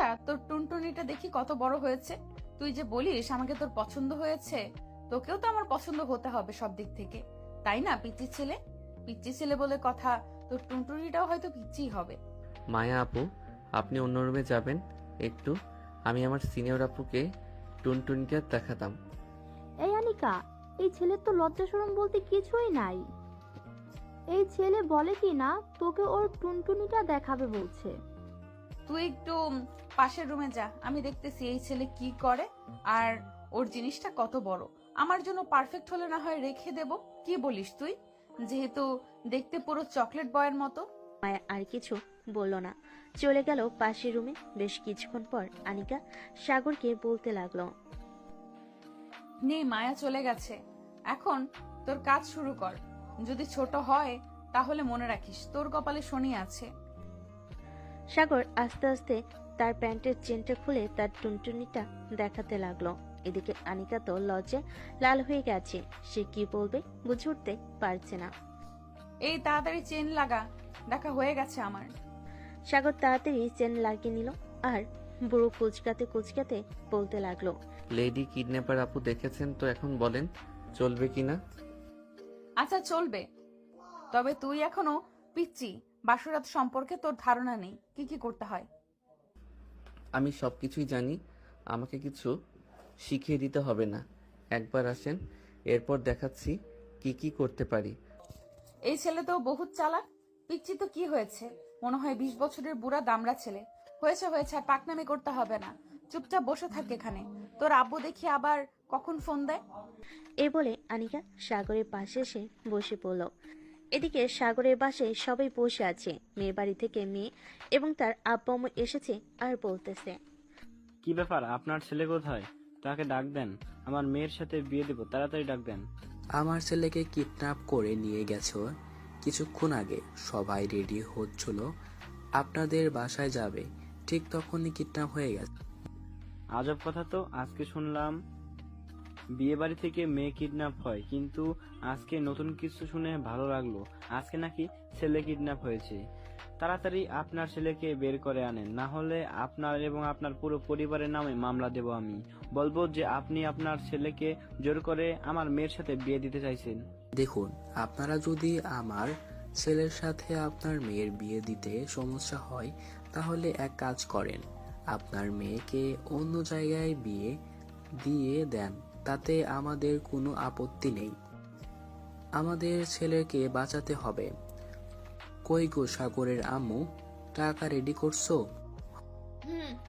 আচ্ছা, তোর টুনটুনিটা দেখি কত বড় হয়েছে। তুই যে বলিস আমাকে তোর পছন্দ হয়েছে, তোকেও তো আমার পছন্দ হতে হবে সব দিক থেকে, তাই না? পিচ্চি ছেলে, পিচ্চি ছেলে বলে কথা, তোর টুনটুনিটাও হয়তো পিচ্চিই হবে। মায়া আপু, আপনি অন্য রুমে যাবেন একটু। আমি আমার সিনিয়র আপুকে টুনটুনিটা দেখাতাম। এই আনিকা, এই ছেলের তো লজ্জা শরম বলতে কিছুই নাই। এই ছেলে বলে কি না তোকে ওর টুনটুনিটা দেখাবে বলছে। তুই একটু পাশের রুমে যা, আমি দেখতেছি এই ছেলে কি করে আর ওর জিনিসটা কত বড়। আমার জন্য পারফেক্ট হলে না হয় রেখে দেব, কি বলিস তুই? যেহেতু দেখতে পুরো চকলেট বয়ের মতো। মায়া আর কিছু বলল না, চলে গেল পাশের রুমে। বেশ কিছুক্ষণ পর আনিকা সাগরকে বলতে লাগলো, নে, মায়া চলে গেছে, এখন তোর কাজ শুরু কর। যদি ছোট হয় তাহলে মনে রাখিস তোর কপালে শনি আছে। সাগর আস্তে আস্তে তার প্যান্টের চেনটা খুলে তার টুনটুনিটা দেখাতে লাগলো। এদিকে আনিকা তো লজ্জায় লাল হয়ে গেছে, সে কি বলবে বুঝে উঠতে পারছে না। এই তাড়াতাড়ি চেন লাগা, দেখা হয়ে গেছে আমার। সাগর তাড়াতাড়ি চেন লাগিয়ে নিল আর বুড়ো কুচকাতে কুচকাতে বলতে লাগলো, লেডি কিডন্যাপার আপু দেখেছেন তো, এখন বলেন চলবে কিনা। আচ্ছা চলবে, তবে তুই এখনো পিচ্চি, বাসরাত সম্পর্কে তোর ধারণা নেই কি কি করতে হয়। আমি সবকিছুই জানি, আমাকে কিছু শিখিয়ে দিতে হবে না। একবার আসেন, এরপর দেখাচ্ছি কি কি করতে পারি। এই ছেলে তো বহুত চালাক। পিচ্চি তো কি হয়েছে, মনে হয় 20 বছরের বুড়া দামড়া ছেলে। হয়েছে হয়েছে, আর পাকনামি করতে হবে না, চুপচাপ বসে থাক এখানে। তোর আব্বু দেখি আবার কখন ফোন দেয়। এই বলে আনিকা সাগরের পাশে এসে বসে পড়ল। এদিকে সাগরের বাসায় সবাই বসে আছে। মেয়ে বাড়ি থেকে মেয়ে এবং তার আব্বু আম্মু এসেছে আর বলতেছে, কি ব্যাপার, আপনার ছেলে কোথায়? তাকে ডাক দেন, আমার মেয়ের সাথে বিয়ে দেব, তাড়াতাড়ি ডাক দেন। আমার ছেলেকে কিডন্যাপ করে নিয়ে গেছো কিছুক্ষণ আগে। সবাই রেডি হচ্ছিল আপনাদের বাসায় যাবে, ঠিক তখনই কিডন্যাপ হয়ে গেছে। আজব কথা তো, আজকে শুনলাম বিয়ে বাড়ি থেকে মেয়ে কিডন্যাপ হয়, কিন্তু আজকে নতুন কিছু শুনে ভালো লাগলো। আজকে নাকি ছেলে কিডন্যাপ হয়েছে। তাড়াতাড়ি আপনার ছেলেকে বের করে আনেন, না হলে আপনার এবং আপনার পুরো পরিবারের নামে মামলা দেব। আমি বলবো যে আপনি আপনার ছেলেকে জোর করে আমার মেয়ের সাথে বিয়ে দিতে চাইছেন। দেখুন, আপনারা যদি আমার ছেলের সাথে আপনার মেয়ের বিয়ে দিতে সমস্যা হয়, তাহলে এক কাজ করেন, আপনার মেয়েকে অন্য জায়গায় বিয়ে দিয়ে দেন, তাতে আমাদের কোনো আপত্তি নেই। আমাদের ছেলেকে বাঁচাতে হবে। কই গো সাগরের আম্মু, টাকা রেডি করছো?